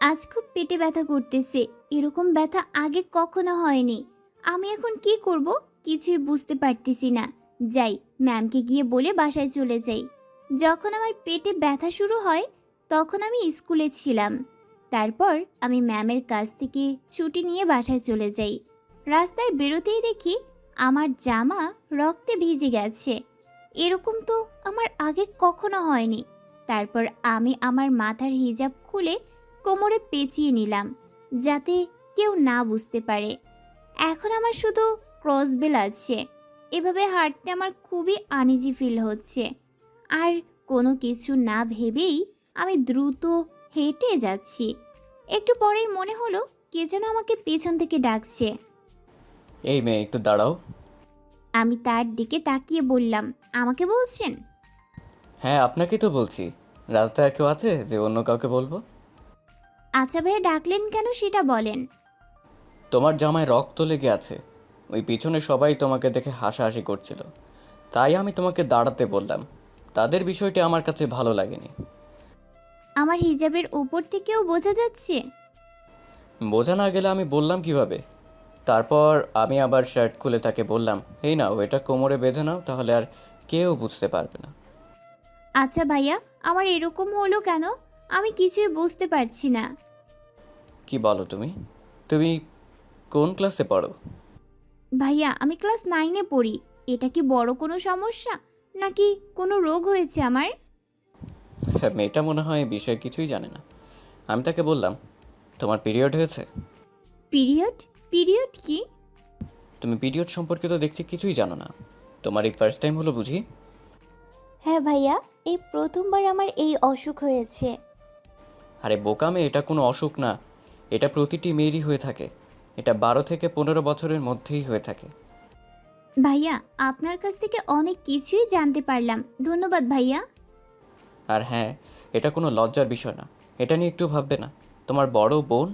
আজ খুব পেটে ব্যথা করতেছে। এরকম ব্যথা আগে কখনো হয়নি। আমি এখন কি করব কিছুই বুঝতে পারতেছি না। যাই, ম্যামকে গিয়ে বলে বাসায় চলে যাই। যখন আমার পেটে ব্যথা শুরু হয় তখন আমি স্কুলে ছিলাম। তারপর আমি ম্যামের কাছ থেকে ছুটি নিয়ে বাসায় চলে যাই। রাস্তায় বেরোতেই দেখি আমার জামা রক্তে ভিজে গেছে। এরকম তো আমার আগে কখনো হয়নি। তারপর আমি আমার মাথার হিজাব খুলে কোমরে পেঁচিয়ে নিলাম, যাতে কেউ না বুঝতে পারে। এখন আমার শুধু ক্রসবেল আছে। এভাবে হাঁটতে আমার খুবই আনইজি ফিল হচ্ছে। আর কোনো কিছু না ভেবেই আমি দ্রুত হেঁটে যাচ্ছি। একটু পরেই মনে হলো কে যেন আমাকে পেছন থেকে ডাকছে। এই মেয়ে, একটু দাঁড়াও। আমি তার দিকে তাকিয়ে বললাম, আমাকে বলছেন? হ্যাঁ, আপনাকেই তো বলছি। রাস্তায় আর কেউ আছে যে অন্য কাউকে বলবো? আচ্ছা ভাইয়া, ডাকলেন কেন সেটা বলেন। তোমার জামায় রক্ত লেগে আছে। ওই পিছনে সবাই তোমাকে দেখে হাসাহাসি করছিল, তাই আমি তোমাকে দাঁড়াতে বললাম। তাদের বিষয়টি আমার কাছে ভালো লাগেনি। আমার হিজাবের উপর থেকেও বোঝা যাচ্ছে। বোঝা না গেলে আমি বললাম কিভাবে? তারপর আমি আবার শার্ট খুলে তাকে বললাম, এই নাও, এটা কোমরে বেঁধে নাও, তাহলে আর কেউ বুঝতে পারবে না। আচ্ছা ভাইয়া, আমার এরকম হলো কেন? আমি কিছুই বুঝতে পারছি না। কি বলো তুমি? তুমি কোন ক্লাসে পড়ো? ভাইয়া, আমি ক্লাস 9-এ পড়ি। এটা কি বড় কোনো সমস্যা, নাকি কোনো রোগ হয়েছে আমার? হ্যাঁ, মেয়েটা মনে হয় বিষয় কিছুই জানে না। আমি তাকে বললাম, তোমার পিরিয়ড হয়েছে? পিরিয়ড? পিরিয়ড কি? তুমি পিরিয়ড সম্পর্কে তো দেখছি কিছুই জানো না। তোমার এই ফার্স্ট টাইম হলো বুঝি? হ্যাঁ ভাইয়া, এই প্রথমবার আমার এই অসুখ হয়েছে। আরে বোকা মেয়ে, এটা কোনো অসুখ না। এটা প্রতিটি মেয়েরই হয়ে থাকে। এটা 12 থেকে 15 বছরের মধ্যেই হয়ে থাকে। ভাইয়া, আপনার কাছ থেকে অনেক কিছুই জানতে পারলাম। ধন্যবাদ ভাইয়া। আর হ্যাঁ, এটা কোনো লজ্জার বিষয় না। এটা নিয়ে একটু ভাববে না। তোমার বড় বোন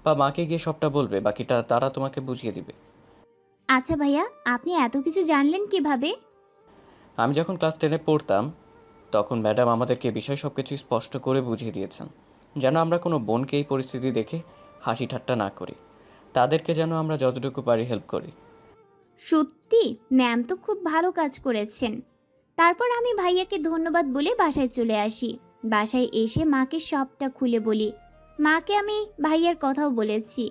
বা মাকে গিয়ে সবটা বলবে, বাকিটা তারা তোমাকে বুঝিয়ে দিবে। আচ্ছা ভাইয়া, আপনি এত কিছু জানলেন কিভাবে? আমি যখন ক্লাস 10-এ পড়তাম, তখন ম্যাডাম আমাদেরকে বিষয় সব কিছু স্পষ্ট করে বুঝিয়ে দিয়েছেন, যেন আমরা কোনো বোনকে এই পরিস্থিতি দেখে হাসি ঠাট্টা না করি। তাদেরকে যেন আমরা যতটুকু পারি হেল্প করি। সত্যি ম্যাম তো খুব ভালো কাজ করেছেন। তারপর আমি ভাইয়াকে ধন্যবাদ বলে বাসায় চলে আসি। বাসায় এসে মাকে সবটা খুলে বলি। মাকে আমি ভাইয়ার কথাও বলেছি।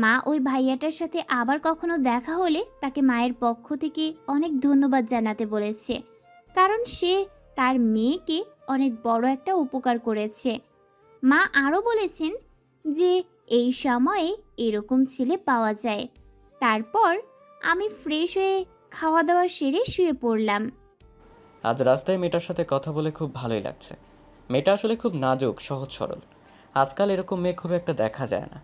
মা ওই ভাইয়াটার সাথে আবার কখনো দেখা হলে তাকে মায়ের পক্ষ থেকে অনেক ধন্যবাদ জানাতে বলেছে। কারণ সে তার মেয়েকে অনেক বড় একটা উপকার করেছে। মা আরও বলেছেন যে এই সময়ে এরকম ছেলে পাওয়া যায়। তারপর আমি ফ্রেশ হয়ে খাওয়া দাওয়া সেরে শুয়ে পড়লাম। আজ রাস্তায় মেয়েটার সাথে কথা বলে খুব ভালোই লাগছে। মেয়েটা আসলে খুব নাজুক, সহজ সরল। আজকাল এরকম মেয়ে খুব একটা দেখা যায় না।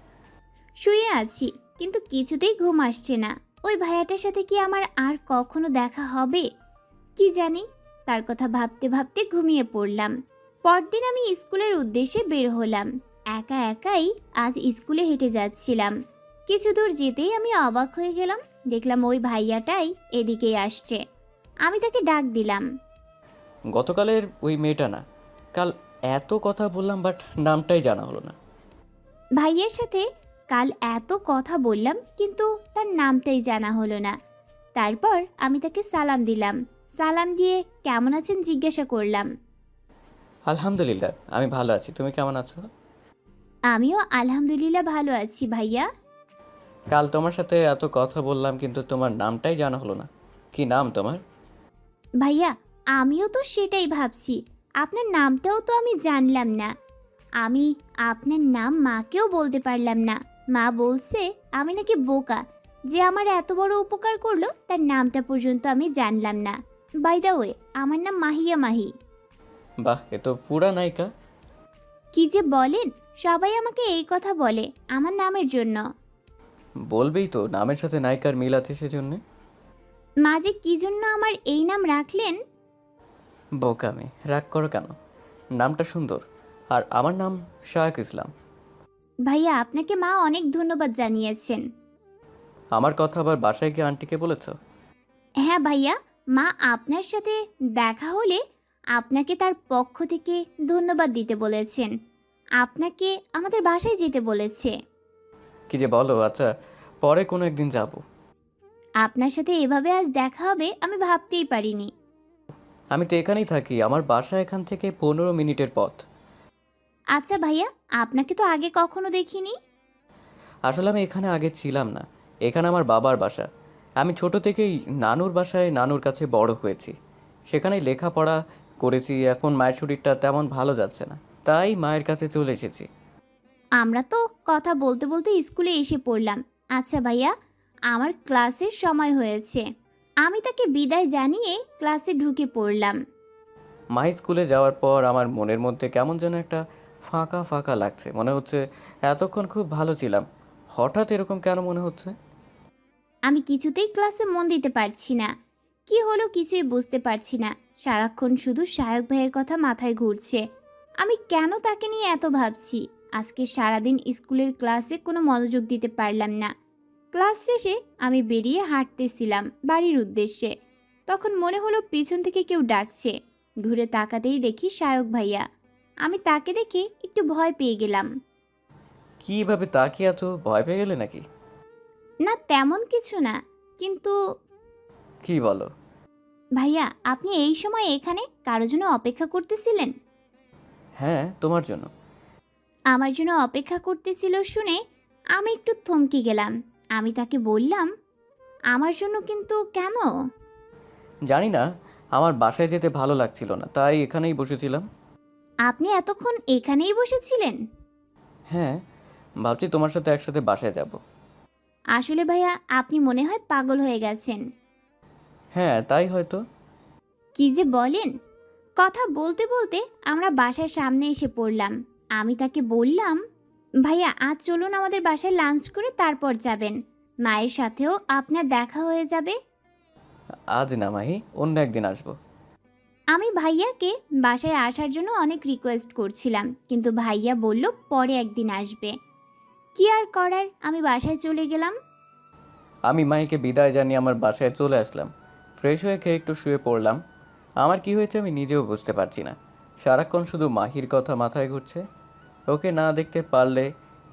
শুয়ে আছি, কিন্তু কিছুতেই ঘুম আসছে না। ওই ভাইয়াটার সাথে কি আমার আর কখনো দেখা হবে কি জানি। তার কথা ভাবতে ভাবতে ঘুমিয়ে পড়লাম। পরদিন আমি স্কুলের উদ্দেশ্যে বের হলাম। একা একাই আজ স্কুলে হেঁটে যাচ্ছিলাম। কিছু দূর যেতেই আমি অবাক হয়ে গেলাম। দেখলাম ওই ভাইয়াটাই এদিকেই আসছে। আমি তাকে ডাক দিলাম। গতকালের ওই মেয়েটা না? কাল এত কথা বললাম, বাট নামটাই জানা হলো না। ভাইয়ের সাথে কাল এত কথা বললাম, কিন্তু তার নামটাই জানা হলো না। তারপর আমি তাকে সালাম দিলাম। সালাম দিয়ে কেমন আছেন জিজ্ঞাসা করলাম। আলহামদুলিল্লাহ, আমি ভালো আছি। তুমি কেমন আছো? আমিও আলহামদুলিল্লাহ ভালো আছি ভাইয়া। কাল তোমার সাথে এত কথা বললাম, কিন্তু তোমার নামটাই জানা হলো না। কি নাম তোমার? ভাইয়া, আমিও তো সেটাই ভাবছি। আপনার নামটাও তো আমি জানলাম না। আমি আপনার নাম মাকেও বলতে পারলাম না। মা বলছে আমি নাকি বোকা, যে আমার এত বড় উপকার করলো তার নামটা পর্যন্ত আমি জানলাম না। বাই দ্য ওয়ে, আমার নাম মাহিয়া মাহি। বাহ, এ তো পুরা নায়িকা। কি যে বলেন, সবাই আমাকে এই কথা বলে আমার নামের জন্য। বলবেই তো, নামের সাথে নায়িকার মিল আছে সেজন্যে। মা যে কি জন্য আমার এই নাম রাখলেন। বোকামে, রাগ করো কেন? নামটা সুন্দর। আর আমার নাম শায়ক ইসলাম। ভাইয়া, আপনাকে মা অনেক ধন্যবাদ জানিয়েছেন। আমার কথা আবার বাসায় গিয়ে আন্টিকে বলেছ? হ্যাঁ ভাইয়া, মা আপনার সাথে দেখা হলে আপনাকে তার পক্ষ থেকে ধন্যবাদ দিতে বলেছেন। আপনাকে আমাদের বাসায় যেতে বলেছে। কি যে বলো, আচ্ছা পরে কোনো একদিন যাব। আপনার সাথে এভাবে আজ দেখা হবে আমি ভাবতেই পারিনি। আমি তো এখানেই থাকি, আমার বাসা এখান থেকে 15 মিনিটের পথ। আচ্ছা ভাইয়া, আপনাকে তো আগে কখনো দেখিনি। আসলে আমি এখানে আগে ছিলাম না, এখানে আমার বাবার বাসা। আমি ছোট থেকেই নানুর বাসায় নানুর কাছে বড় হয়েছি, সেখানেই লেখাপড়া করেছি। এখন মায়ের শরীরটা তেমন ভালো যাচ্ছে না, তাই মায়ের কাছে চলে এসেছি। আমরা তো কথা বলতে বলতে স্কুলে এসে পড়লাম। আচ্ছা ভাইয়া, আমার ক্লাসের সময় হয়েছে। আমি তাকে বিদায় জানিয়ে ক্লাসে ঢুকে পড়লাম। মাই স্কুলে যাওয়ার পর আমার মনের মধ্যে কেমন যেন একটা ফাঁকা ফাঁকা লাগছে। মনে হচ্ছে এতক্ষণ খুব ভালো ছিলাম, হঠাৎ এরকম কেন মনে হচ্ছে। আমি কিছুতেই ক্লাসে মন দিতে পারছি না। কি হলো কিছুই বুঝতে পারছি না। সারাক্ষণ শুধু সায়ক ভাইয়ের কথা মাথায় ঘুরছে। আমি কেন তাকে নিয়ে এত ভাবছি। আজকে সারাদিন স্কুলের ক্লাসে কোনো মনোযোগ দিতে পারলাম না। ক্লাস শেষে আমি বেরিয়ে হাঁটতেছিলাম বাড়ির উদ্দেশ্যে। তখন মনে হলো পিছন থেকে কেউ ডাকছে। ঘুরে তাকাতেই দেখি সায়ক ভাইয়া। আমি তাকে দেখে একটু ভয় পেয়ে গেলাম। কীভাবে তাকিয়ে এত ভয় পেয়ে গেলে নাকি? না তেমন কিছু না, কিন্তু কি বলো? ভাইয়া আপনি এই সময় এখানে কারো জন্য অপেক্ষা করতেছিলেন? হ্যাঁ, তোমার জন্য। আমার জন্য অপেক্ষা করতেছিল শুনে আমি একটু থমকে গেলাম। আমি তাকে বললাম, আমার জন্য কিন্তু কেন? জানি না, আমার বাসায় যেতে ভালো লাগছিল না, তাই এখানেই বসেছিলাম। আপনি এতক্ষণ এখানেই বসেছিলেন? হ্যাঁ, ভাবছি তোমার সাথে একসাথে বাসায় যাব। আসলে ভাইয়া আপনি মনে হয় পাগল হয়ে গেছেন। হ্যাঁ, তাই হয়তো। কি যে বলেন! কথা বলতে বলতে আমরা বাসার সামনে এসে পড়লাম। আমি তাকে বললাম, ভাইয়া আজ চলুন আমাদের বাসায় লাঞ্চ করে তারপর যাবেন। মায়ের সাথেও আপনার দেখা হয়ে যাবে। আজ না মাহি, অন্য একদিন আসবো। আমি ভাইয়াকে বাসায় আসার জন্য অনেক রিকোয়েস্ট করছিলাম, কিন্তু ভাইয়া বলল পরে একদিন আসবে। কি আর করার, আমি বাসায় চলে গেলাম। আমি মাহিকে বিদায় জানিয়ে আমার বাসায় চলে আসলাম। ফ্রেশ হয়ে খেয়ে একটু শুয়ে পড়লাম। আমার কি হয়েছে আমি নিজেও বুঝতে পারছি না। সারাক্ষণ শুধু মাহির কথা মাথায় ঘুরছে। ওকে না দেখতে পারলে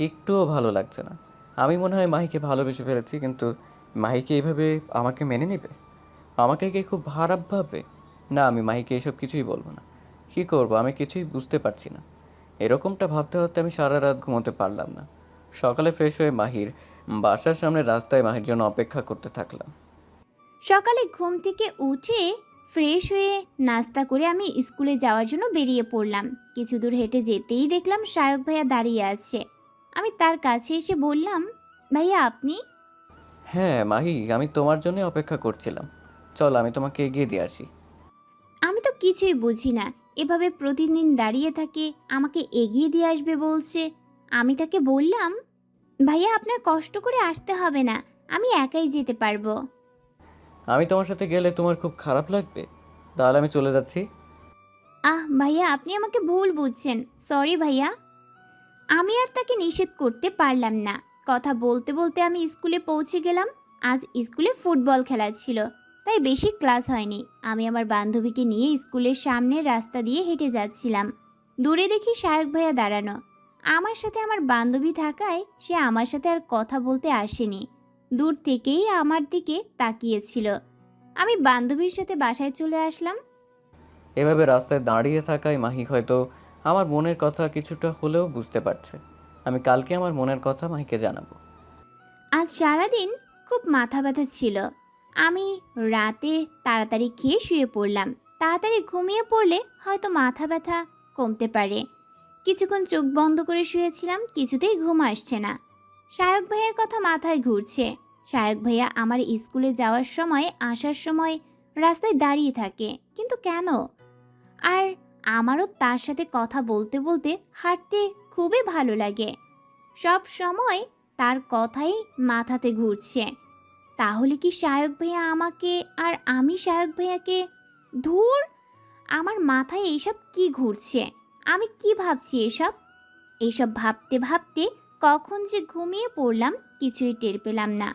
একটুও ভালো লাগছে না। আমি মনে হয় মাহিকে ভালোবেসে ফেলেছি, কিন্তু মাহিকে এইভাবে আমাকে মেনে নেবে? আমাকে কি খুব খারাপ ভাববে? না, আমি মাহিকে এসব কিছুই বলবো না। কী করবো আমি কিছুই বুঝতে পারছি না। এরকমটা ভাবতে ভাবতে আমি সারা রাত ঘুমোতে পারলাম না। সকালে ফ্রেশ হয়ে মাহির বাসার সামনে রাস্তায় মাহির জন্য অপেক্ষা করতে থাকলাম। সকালে ঘুম থেকে উঠে ফ্রেশ হয়ে নাস্তা করে আমি স্কুলে যাওয়ার জন্য বেরিয়ে পড়লাম। কিছু দূর হেঁটে যেতেই দেখলাম সায়ক ভাইয়া দাঁড়িয়ে আছে। আমি তার কাছে এসে বললাম, ভাইয়া আপনি? হ্যাঁ মাহি, আমি তোমার জন্য অপেক্ষা করছিলাম। চল আমি তোমাকে এগিয়ে দিয়ে আসি। আমি তো কিছুই বুঝি না, এভাবে প্রতিদিন দাঁড়িয়ে থাকে আমাকে এগিয়ে দিয়ে আসবে বলছে। আমি তাকে বললাম, ভাইয়া আপনার কষ্ট করে আসতে হবে না, আমি একাই যেতে পারবো। আমি তোমার সাথে গেলে তোমার খুব খারাপ লাগবে, তাহলে আমি চলে যাচ্ছি। ভাইয়া আপনি আমাকে ভুল বুঝছেন, সরি ভাইয়া। আমি আর তাকে নিষেধ করতে পারলাম না। কথা বলতে বলতে আমি স্কুলে পৌঁছে গেলাম। আজ স্কুলে ফুটবল খেলা ছিল, তাই বেশি ক্লাস হয়নি। আমি আমার বান্ধবীকে নিয়ে স্কুলের সামনের রাস্তা দিয়ে হেঁটে যাচ্ছিলাম। দূরে দেখি সায়ক ভাইয়া দাঁড়ানো। আমার সাথে আমার বান্ধবী থাকায় সে আমার সাথে আর কথা বলতে আসেনি, দূর থেকেই আমার দিকে তাকিয়েছিল। আমি বান্ধবীর সাথে বাসায় চলে আসলাম। এভাবে রাস্তায় দাঁড়িয়ে থাকায় মাহি হয়তো আমার মনের কথা কিছুটা হলেও বুঝতে পারছে। আমি কালকে আমার মনের কথা মাহিকে জানাবো। আজ সারাদিন খুব মাথা ব্যথা ছিল। আমি রাতে তাড়াতাড়ি খেয়ে শুয়ে পড়লাম। তাড়াতাড়ি ঘুমিয়ে পড়লে হয়তো মাথা ব্যথা কমতে পারে। কিছুক্ষণ চোখ বন্ধ করে শুয়েছিলাম, কিছুতেই ঘুম আসছে না। সায়ক ভাইয়ের কথা মাথায় ঘুরছে। সায়ক ভাইয়া আমার স্কুলে যাওয়ার সময় আসার সময় রাস্তায় দাঁড়িয়ে থাকে, কিন্তু কেন? আর আমারও তার সাথে কথা বলতে বলতে হাঁটতে খুবই ভালো লাগে। সব সময় তার কথাই মাথাতে ঘুরছে। তাহলে কি সায়ক ভাইয়া আমাকে আর আমি সায়ক ভাইয়াকে? ধুর, আমার মাথায় এইসব কি ঘুরছে? আমি কি ভাবছি এসব? এইসব ভাবতে ভাবতে কখন যে ঘুমিয়ে পড়লাম কিছুই টের পেলাম না।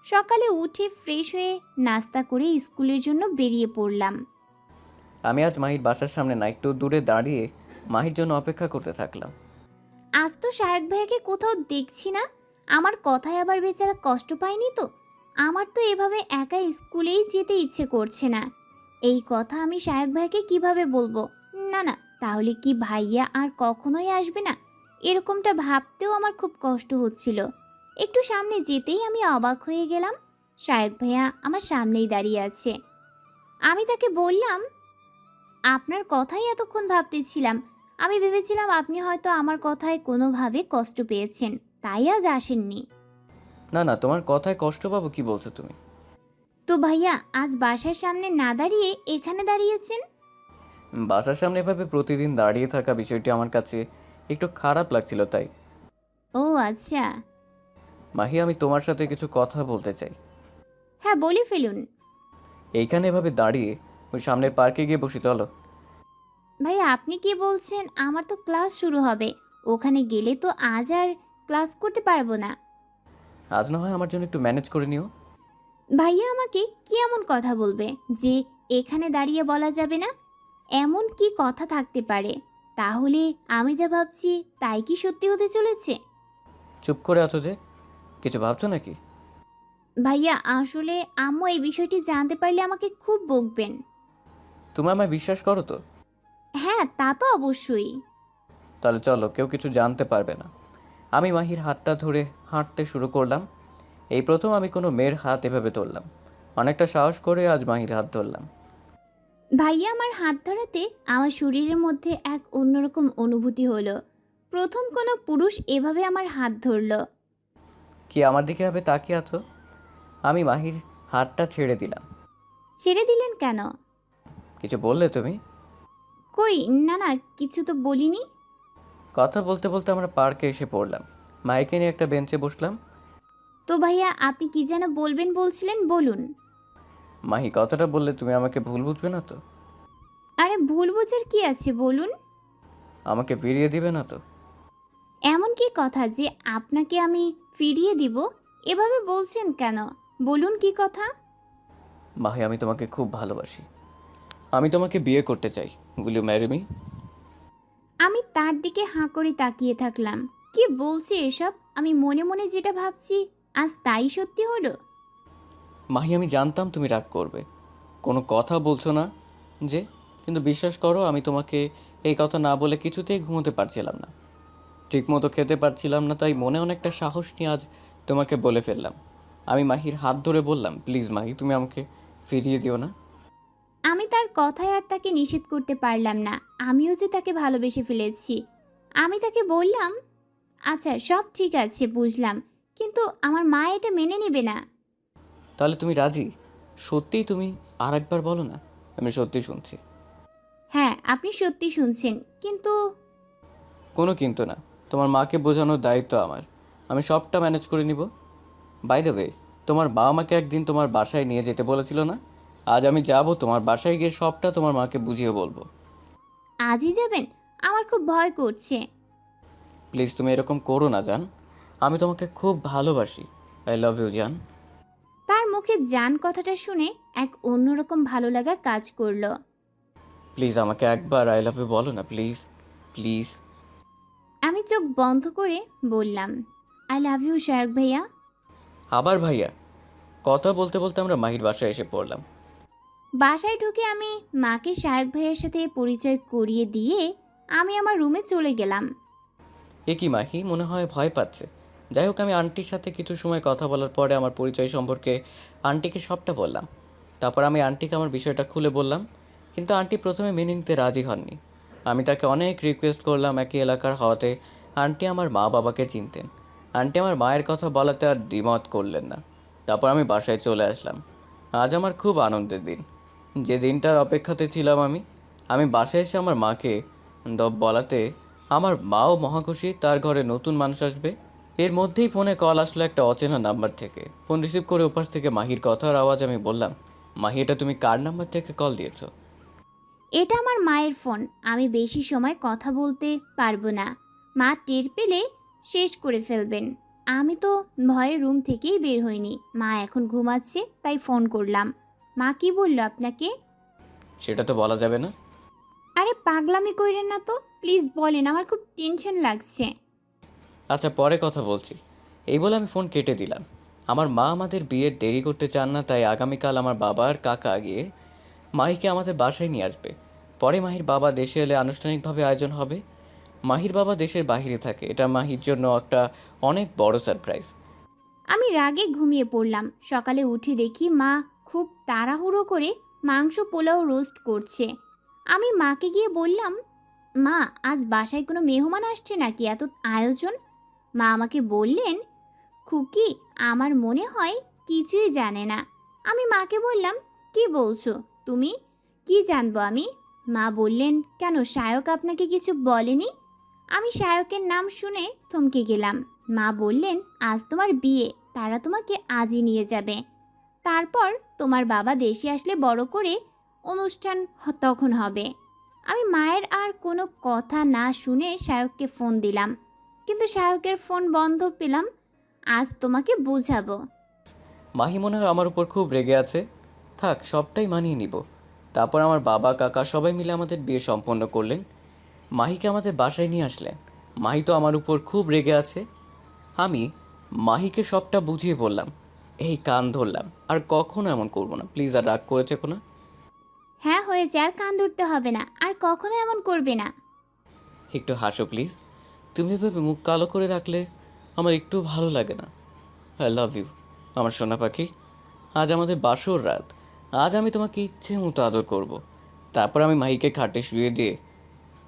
সকালে উঠে ফ্রেশ হয়ে নাস্তা করে স্কুলের জন্য বেরিয়ে পড়লাম। আমি আজ মাহির বাসার সামনে না একটু দূরে দাঁড়িয়ে মাহির জন্য অপেক্ষা করতে থাকলাম। আজ তো শায়েক ভাইয়াকে কোথাও দেখছি না। আমার কথায় আবার বেচারা কষ্ট পায়নি তো? আমার তো এভাবে একা স্কুলেই যেতে ইচ্ছে করছে না। এই কথা আমি শায়েক ভাইয়াকে কিভাবে বলবো? না না, তাহলে কি ভাইয়া আর কখনোই আসবে না? এরকমটা ভাবতেও আমার খুব কষ্ট হচ্ছিল। একটু সামনে যেতেই আমি অবাক হয়ে গেলাম। শায়েক ভাইয়া আমার সামনেই দাঁড়িয়ে আছে। আমি তাকে বললাম, আপনার কথাই এতক্ষণ ভাবতেছিলাম। আমি ভেবেছিলাম আপনি হয়তো আমার কথায় কোনোভাবে কষ্ট পেয়েছেন, তাই আজ আসেননি। না না, তোমার কথায় কষ্ট পাবো কি বলছো তুমি? তো ভাইয়া আজ বাসার সামনে না দাঁড়িয়ে এখানে দাঁড়িয়েছেন? বাসার সামনে এভাবে প্রতিদিন দাঁড়িয়ে থাকা বিষয়টি আমার কাছে একটু খারাপ লাগছিল তাই। ও আচ্ছা। মাহি, আমি তোমার সাথে কিছু কথা বলতে চাই। হ্যাঁ, বলে ফেলুন। এইখানে এভাবে দাঁড়িয়ে ওই সামনের পার্কে গিয়ে বসি, চলো। ভাইয়া আপনি কি বলছেন? আমার তো ক্লাস শুরু হবে। ওখানে গেলে তো আজ আর ক্লাস করতে পারবো না। আজ না হয় আমার জন্য একটু ম্যানেজ করে নিও। ভাইয়া আমাকে কি এমন কথা বলবে যে এখানে দাঁড়িয়ে বলা যাবে না? এমন কি কথা থাকতে পারে? তাহলে আমি যা ভাবছি তাই কি সত্যি হতে চলেছে? চুপ করে আছো যে, কিছু ভাবছো নাকি? ভাইয়া আসলে আম্মু এই বিষয়টি জানতে পারলে আমাকে খুব বকবেন। তুমি আমায় বিশ্বাস করো তো? হ্যাঁ, তা তো অবশ্যই। তাহলে চলো, কেউ কিছু জানতে পারবে না। আমি মাহির হাতটা ধরে হাঁটতে শুরু করলাম। এই প্রথম আমি কোনো মেয়ের হাত এভাবে ধরলাম। অনেকটা সাহস করে আজ মাহির হাত ধরলাম। ভাইয়া আমার হাত ধরাতে আমার শরীরের মধ্যে এক অন্যরকম অনুভূতি হলো। প্রথম কোনো পুরুষ এভাবে আমার হাত ধরলো। কি আমার দিকে এভাবে তাকিয়ে আছো? আমি মাহির হাতটা ছেড়ে দিলাম। ছেড়ে দিলেন কেন? কিছু বললে তুমি? কই, না না, কিছু তো বলিনি। কথা বলতে বলতে আমরা পার্কে এসে পড়লাম। মাইকে নিয়ে একটা বেঞ্চে বসলাম। তো ভাইয়া আপনি কি যেন বলবেন বলছিলেন, বলুন। মাহি, কথাটা বললে তুমি আমাকে ভুল বুঝবে না তো? আরে ভুল বোঝার কি আছে, বলুন। আমাকে ফিরিয়ে দিবে না তো? এমন কি কথা যে আপনাকে আমি ফিরিয়ে দিব? এভাবে বলছেন কেন? বলুন কি কথা। মাহি, আমি তোমাকে খুব ভালোবাসি। আমি তোমাকে বিয়ে করতে চাই। Will you marry me? আমি তার দিকে হাঁ করে তাকিয়ে থাকলাম। কি বলছে এসব? আমি মনে মনে যেটা ভাবছি আজ তাই সত্যি হলো। মাহি, আমি জানতাম তুমি রাগ করবে, কোনো কথা বলছো না যে, কিন্তু বিশ্বাস করো আমি তোমাকে এই কথা না বলে কিছুতেই ঘুমোতে পারছিলাম না। ঠিকমতো খেতে পারছিলাম না, তাই মনে অনেকটা সাহস নিয়ে আজ তোমাকে বলে ফেললাম। আমি মাহির হাত ধরে বললাম, প্লিজ মাহি, তুমি আমাকে ফিরিয়ে দিও না। আমি তার কথায় আর তাকে নিষেধ করতে পারলাম না। আমিও যে তাকে ভালোবেসে ফেলেছি। আমি তাকে বললাম, আচ্ছা সব ঠিক আছে বুঝলাম, কিন্তু আমার মা এটা মেনে নেবে না। তাহলে তুমি রাজি? সত্যিই তুমি আর একবার বলো না, আমি সত্যি শুনছি। হ্যাঁ, আপনি সত্যি শুনছেন, কিন্তু কোনো কিন্তু না, তোমার মাকে বোঝানোর দায়িত্ব আমার। আমি সবটা ম্যানেজ করে নিব। বাই দ্য ওয়ে, তোমার মা আমাকে একদিন তোমার বাসায় নিয়ে যেতে বলেছিল না? আজ আমি যাব তোমার বাসায় গিয়ে সবটা তোমার মাকে বুঝিয়ে বলবো। আজই যাবেন? আমার খুব ভয় করছে। প্লিজ তুমি এরকম করো না জান, আমি তোমাকে খুব ভালোবাসি। আই লাভ ইউ জান। তার মুখে জান কথাটা শুনে এক অন্যরকম ভালো লাগা কাজ করলো। প্লিজ আমাকে একবার আই লাভ ইউ বলো না, প্লিজ প্লিজ। আমি চোখ বন্ধ করে বললাম, আই লাভ ইউ শায়ক ভাইয়া। আবার ভাইয়া? কথা বলতে বলতে আমরা মাহির বাসায় এসে পড়লাম। বাসায় ঢুকে আমি মাকে শায়ক ভাইয়ের সাথে পরিচয় করিয়ে দিয়ে আমি আমার রুমে চলে গেলাম। এ কি মাহি, মনে হয় ভয় পাচ্ছে। যাই হোক, আমি আন্টির সাথে কিছু সময় কথা বলার পরে আমার পরিচয় সম্পর্কে আন্টিকে সবটা বললাম। তারপর আমি আন্টিকে আমার বিষয়টা খুলে বললাম, কিন্তু আন্টি প্রথমে মেনে নিতে রাজি হননি। আমি তাকে অনেক রিকোয়েস্ট করলাম, একই এলাকার হওয়াতে আন্টি আমার মা বাবাকে চিনতেন। আন্টি আমার মায়ের কথা বলাতে আর দ্বিমত করলেন না। তারপর আমি বাসায় চলে আসলাম। আজ আমার খুব আনন্দের দিন, যে দিনটার অপেক্ষাতে ছিলাম আমি। আমি বাসায় এসে আমার মাকে বলাতে আমার মাও মহাখুশি, তার ঘরে নতুন মানুষ আসবে। এর মধ্যেই ফোনে কল আসলো একটা অচেনা নাম্বার থেকে। ফোন রিসিভ করে ওপাশ থেকে মাহির কথার আওয়াজ। আমি বললাম, মাহি, এটা তুমি কার নাম্বার থেকে কল দিয়েছো? এটা আমার মায়ের ফোন। আমি বেশি সময় কথা বলতে পারবো না। মা টের পেলে শেষ করে ফেলবেন। আমি তো ভয়ে রুম থেকেই বের হইনি। মা এখন ঘুমাচ্ছে, তাই ফোন করলাম। মা কি বলল আপনাকে? সেটা তো বলা যাবে না। আরে পাগলামি কইরেন না তো, প্লিজ বলেন, আমার খুব টেনশন লাগছে। আচ্ছা পরে কথা বলছি, এই বলে আমি ফোন কেটে দিলাম। আমার মা আমাদের বিয়ের দেরি করতে চান না, তাই আগামীকাল আমার বাবা আর কাকা গিয়ে মাহিকে আমাদের বাসায় নিয়ে আসবে। পরে মাহির বাবা দেশে এলে আনুষ্ঠানিকভাবে আয়োজন হবে। মাহির বাবা দেশের বাইরে থাকে, এটা মাহির জন্য একটা অনেক বড় সারপ্রাইজ। আমি রাগে ঘুমিয়ে পড়লাম। সকালে উঠে দেখি মা খুব তাড়াহুড়ো করে মাংস পোলাও রোস্ট করছে। আমি মাকে গিয়ে বললাম, মা আজ বাসায় কোনো মেহমান আসছে নাকি এত আয়োজন? মা আমাকে বললেন, খুকি আমার মনে হয় কিছুই জানে না। আমি মাকে বললাম, কি বলছো তুমি? কি জানবো আমি? মা বললেন, কেন শায়ক আপনাকে কিছু বলেনি? আমি শায়কের নাম শুনে থমকে গেলাম। মা বললেন, আজ তোমার বিয়ে, তারা তোমাকে আজই নিয়ে যাবে। তারপর তোমার বাবা দেশে আসলে বড় করে অনুষ্ঠান তখন হবে। আমি মায়ের আর কোনো কথা না শুনে শায়ককে ফোন দিলাম, কিন্তু শায়কের ফোন বন্ধ পেলাম। আজ তোমাকে বোঝাবো। মাহি মনে হয় আমার উপর খুব রেগে আছে। থাক, সবটাই মানিয়ে নিব। তারপর আমার বাবা কাকা সবাই মিলে আমাদের বিয়ে সম্পন্ন করলেন। মাহিকে আমাদের বাসায় নিয়ে আসলেন। মাহি তো আমার উপর খুব রেগে আছে। আমি মাহিকে সবটা বুঝিয়ে বললাম, এই কান ধরলাম, আর কখনো এমন করবো না, প্লিজ। আর রাগ করে থেকো না। হ্যাঁ হয়েছে, আর কান ধরতে হবে না, আর কখনো এমন করবে না। একটু হাসো প্লিজ। তুমি এভাবে মুখ কালো করে রাখলে আমার একটু ভালো লাগে না। আই লাভ ইউ আমার সোনা পাখি। আজ আমাদের বাসর রাত। আজ আমি তোমাকে ইচ্ছে মতো আদর করব। তারপর আমি মাহিকে খাটে শুয়ে দিয়ে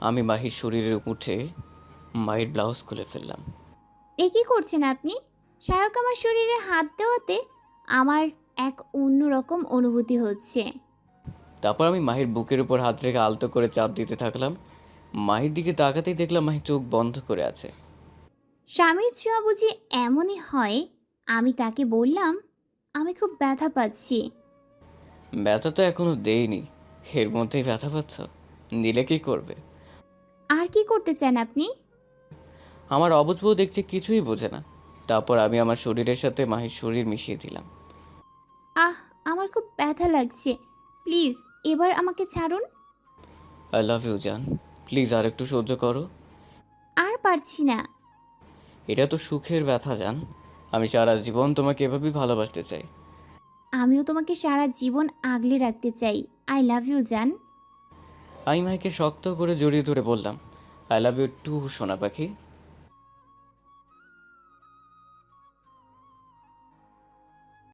আমি মাহির শরীরে উঠে মাহির ব্লাউজ খুলে ফেললাম। এ কি করছেন আপনি? শায়ক আমার শরীরে হাত দেওয়াতে আমার এক অন্যরকম অনুভূতি হচ্ছে। তারপর আমি মাহির বুকের উপর হাত রেখে আলতো করে চাপ দিতে থাকলাম। মাহির দিকে তাকাতেই দেখলাম মাহি চোখ বন্ধ করে আছে। স্বামীর ছোঁয়া বুঝি এমনই হয়? আমি তাকে বললাম, আমি খুব ব্যথা পাচ্ছি। ব্যথা তো এখনো দেইনি, এর মধ্যেই ব্যথা পাচ্ছ? দিলে কি করবে? আর কি করতে চান আপনি? আমার অবুঝ বউ দেখছে কিছুই বোঝে না। তারপর আমি আমার শরীরের সাথে মাহির শরীর মিশিয়ে দিলাম। আহ, আমার খুব ব্যথা লাগছে, প্লিজ এবার আমাকে ছাড়ুন। আই লাভ ইউ জান, প্লিজ আর একটু সহ্য করো। আর পারছি না। এটা তো সুখের ব্যথা জান। আমি সারা জীবন তোমাকে এভাবেই ভালোবাসতে চাই। আমিও তোমাকে সারা জীবন আগলে রাখতে চাই। আই লাভ ইউ জান। আমি মাহিকে শক্ত করে জড়িয়ে ধরে বললাম, আই লাভ ইউ টু সোনা পাখি।